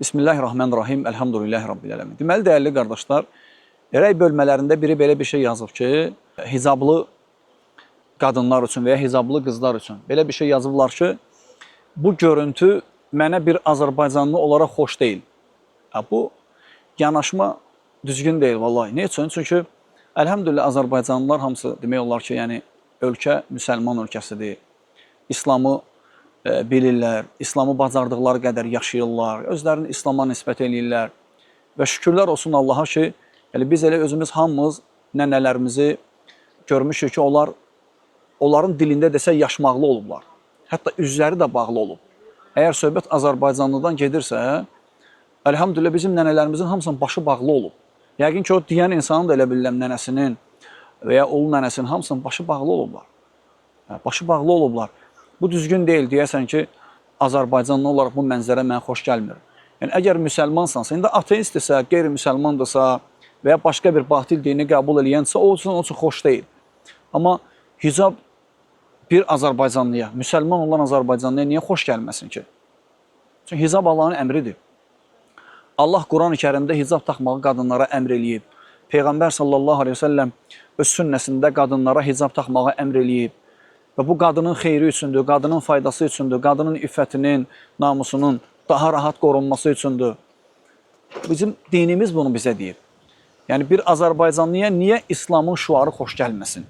Bismillahirrahmanirrahim. Elhamdülillahi Rabbil ələmin. Deməli, dəyərli qardaşlar, rəy bölmələrində biri belə bir şey yazıb ki, hicablı qadınlar üçün və ya hicablı qızlar üçün belə bir şey yazıblar ki, bu görüntü mənə bir Azərbaycanlı olaraq xoş deyil. Bu yanaşma düzgün deyil, vallahi. Ne üçün? Çünki əlhamdülillah Azərbaycanlılar hamısı demək olar ki, yəni ölkə müsəlman ölkəsidir. İslamı bilirlər, İslamı bacardıqları qədər yaşayırlar, özlərini İslama nisbət eləyirlər və şükürlər olsun Allaha ki, biz elə özümüz hamımız nənələrimizi görmüşük ki, onların dilində desə yaşmaqlı olublar. Hətta üzləri də bağlı olub. Əgər söhbət Azərbaycanlıdan gedirsə, əlhamdülillah bizim nənələrimizin hamısının başı bağlı olub. Yəqin ki, o deyən insanın da elə bilirəm nənəsinin və ya oğul nənəsinin hamısının başı bağlı olublar. Başı bağlı olublar. Bu düzgün deyil, deyəsən ki, Azərbaycanlı olaraq bu mənzərə mənə xoş gəlmir. Yəni, əgər müsəlmansansa, indi ateistdirsə, qeyri-müsəlmandırsa və ya başqa bir batil dini qəbul eləyənsə, o üçün xoş deyil. Amma hicab bir Azərbaycanlıya, müsəlman olan Azərbaycanlıya niyə xoş gəlməsin ki? Çünki hicab Allahın əmridir. Allah Quran-ı Kərimdə hicab taxmağı qadınlara əmr eləyib. Peyğəmbər sallallahu aleyhi ve sellem öz sünnəsində qadınlara hicab taxmağı əmr eləyib. Və bu qadının xeyri üçündür, qadının faydası üçündür, qadının iffətinin, namusunun daha rahat qorunması üçündür. Bizim dinimiz bunu bizə deyir. Yəni bir Azərbaycanlıya niyə İslamın şüarı xoş gəlməsin?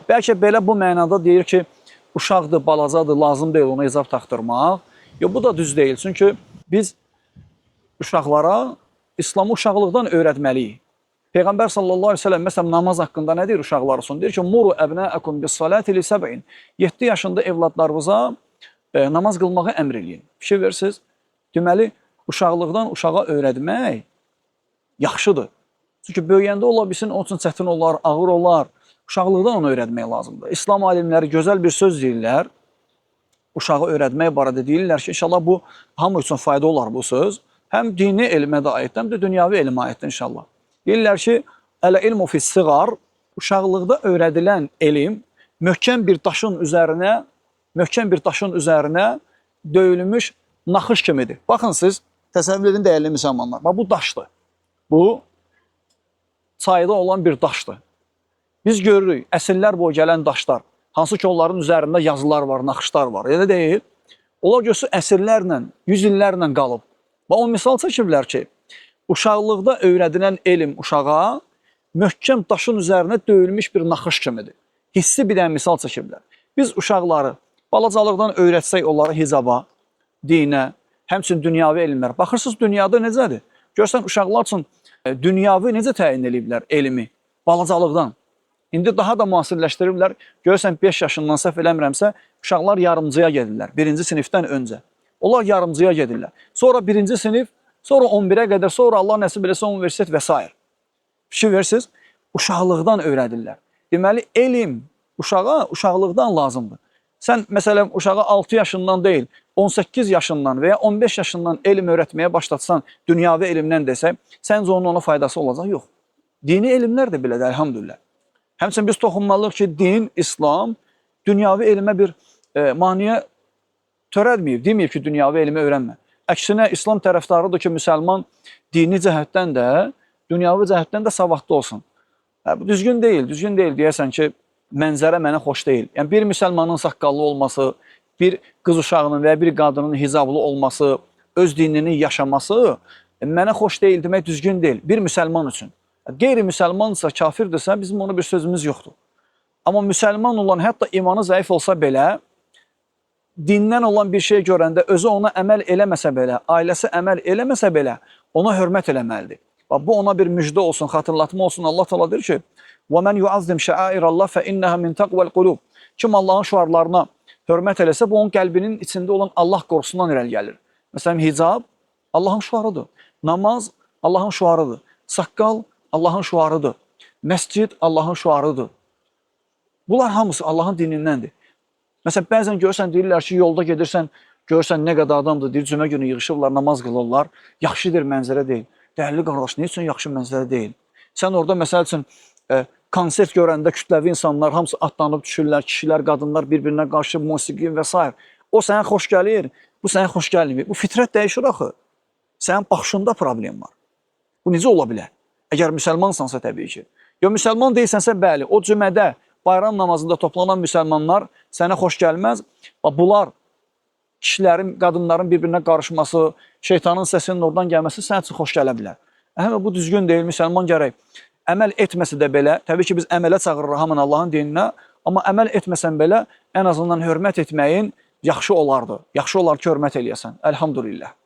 Bəlkə belə bu mənada deyir ki, uşaqdır, balacadır, lazım deyil ona hicab taxdırmaq. Bu da düz deyil. Çünki biz uşaqlara İslamı uşaqlıqdan öyrətməliyik. Peyğəmbər sallallahu aleyhi ve sellem məsələn namaz haqqında nə deyir uşaqlar üçün? Deyir ki, muru əbnəəkum bis salati li səb'in. 7 yaşında evladlarınıza namaz qılmağı əmr eləyin. Fikir verirsiniz? Deməli, uşaqlıqdan uşağa öyrətmək yaxşıdır. Çünki böyüyəndə ola bilsin, onun üçün çətin olar, ağır olar. Uşaqlıqdan onu öyrətmək lazımdır. İslam alimləri gözəl bir söz deyirlər. Uşağı öyrətmək barədə deyirlər ki, inşallah bu hamı üçün fayda olar bu söz. Həm dini elmə də aiddir, həm də dünyavi elmə aiddir inşallah. Deyirlər ki, əl-ilmu fis-siğar, uşaqlıqda öyrədilən elm möhkəm bir daşın üzərinə döyülmüş naxış kimidir. Baxın siz, təsəvvür edin dəyərli müsəlmanlar. Bu daşdır. Bu çayda olan bir daşdır. Biz görürük, əsrlər boyu gələn daşlar, hansı ki onların üzərində yazılar var, naxışlar var. Elə deyil. Ola görsə əsrlərlə, 100 illərlə qalıb. Və o misal çəkiblər ki, uşaqlıqda öyrədilən elm uşağa möhkəm daşın üzərinə döyülmüş bir naxış kimidir. Hissi bir dənə misal çəkiblər. Biz uşaqları balacalıqdan öyrətsək onları hicaba, dinə, həmçinin dünyavi elmlər. Baxırsınız, dünyada necədir? Görsən, uşaqlar üçün dünyavi necə təyin ediblər elmi? Balacalıqdan. İndi daha da müasirləşdiriblər. Görsən, 5 yaşından səhv eləmirəmsə, uşaqlar yarımcıya gedirlər, 1-ci sinifdən öncə. Onlar yarımcıya gedirlər. Sonra 1-ci sinif, sonra 11-ə qədər, sonra Allah nəsib eləsə universitet və s. Fikir verirsiniz, uşaqlıqdan öyrədirlər. Deməli, elm uşağa uşaqlıqdan lazımdır. Sən, məsələn, uşağa 6 yaşından deyil, 18 yaşından və ya 15 yaşından elm öyrətməyə başlatsan, dünyavi elmdən desək, səncə onun ona faydası olacaq? Yox. Dini elmlər də belədir, əlhamdülillah. Həmçinin biz toxunmalıyıq ki, din, İslam, dünyavi elmə bir maniyə törətməyib, deməyib ki, dünyavi elmi öyrənmə. Əksinə, İslam tərəfdarıdır ki, müsəlman dini cəhətdən də, dünyavi cəhətdən də savadlı olsun. Bu düzgün deyil deyəsən ki, mənzərə mənə xoş deyil. Yəni, bir müsəlmanın saqqallı olması, bir qız uşağının və ya bir qadının hicablı olması, öz dinini yaşaması mənə xoş deyil demək düzgün deyil. Bir müsəlman üçün. Qeyri-müsəlmansa, kafirdirsə, bizim ona bir sözümüz yoxdur. Amma müsəlman olan, hətta imanı zəif olsa belə, dindən olan bir şey görəndə, özü ona əməl eləməsə belə, ailəsi əməl eləməsə belə, ona hörmət eləməlidir. Bu ona bir müjdə olsun, xatırlatma olsun. Allah təala deyir ki, وَمَنْ يُعَزِّمْ شَعَائِرَ اللّٰهِ فَإِنَّهَا مِنْ تَقْوَ الْقُلُوبِ. Kim Allahın şüarlarına hörmət eləsə, bu onun qəlbinin içində olan Allah qorxusundan irəli gəlir. Məsələn, hicab Allahın şüarıdır. Namaz Allahın şüarıdır. Saqqal Allahın şüarıdır. Məscid Allahın şüarıdır. Bunlar hamısı Allahın dinindəndir. Məsələn, bəzən görsən, deyirlər ki, yolda gedirsən, görsən nə qədər adamdır, deyir, cümə günü yığışırlar, namaz qılırlar. Yaxşıdır mənzərə deyil. Dəyərli qardaş, nə üçün yaxşı mənzərə deyil? Sən orada, məsəl üçün, konsert görəndə kütləvi insanlar, hamısı atlanıb düşürlər, kişilər, qadınlar bir-birinə qarşı musiqi və s. O sənə xoş gəlir, bu sənə xoş gəlmir. Bu fitrət dəyişir axı. Sənin baxışında problem var. Bu necə ola bilər? Əgər müsəlmansansa təbii ki. Ya müsəlman deyilsənsə, bəli, o cümədə bayram namazında toplanan müsəlmanlar sənə xoş gəlməz. Bunlar kişilərin, qadınların bir-birinə qarışması, şeytanın səsinin oradan gəlməsi sənə üçün xoş gələ bilər. Həmə bu düzgün deyil, müsəlman gərək əməl etməsə də belə, təbii ki biz əmələ çağırırıq hamın Allahın dininə, amma əməl etməsən belə ən azından hörmət etməyin yaxşı olardı. Yaxşı olar ki, hörmət eləyəsən. Əlhamdülillah.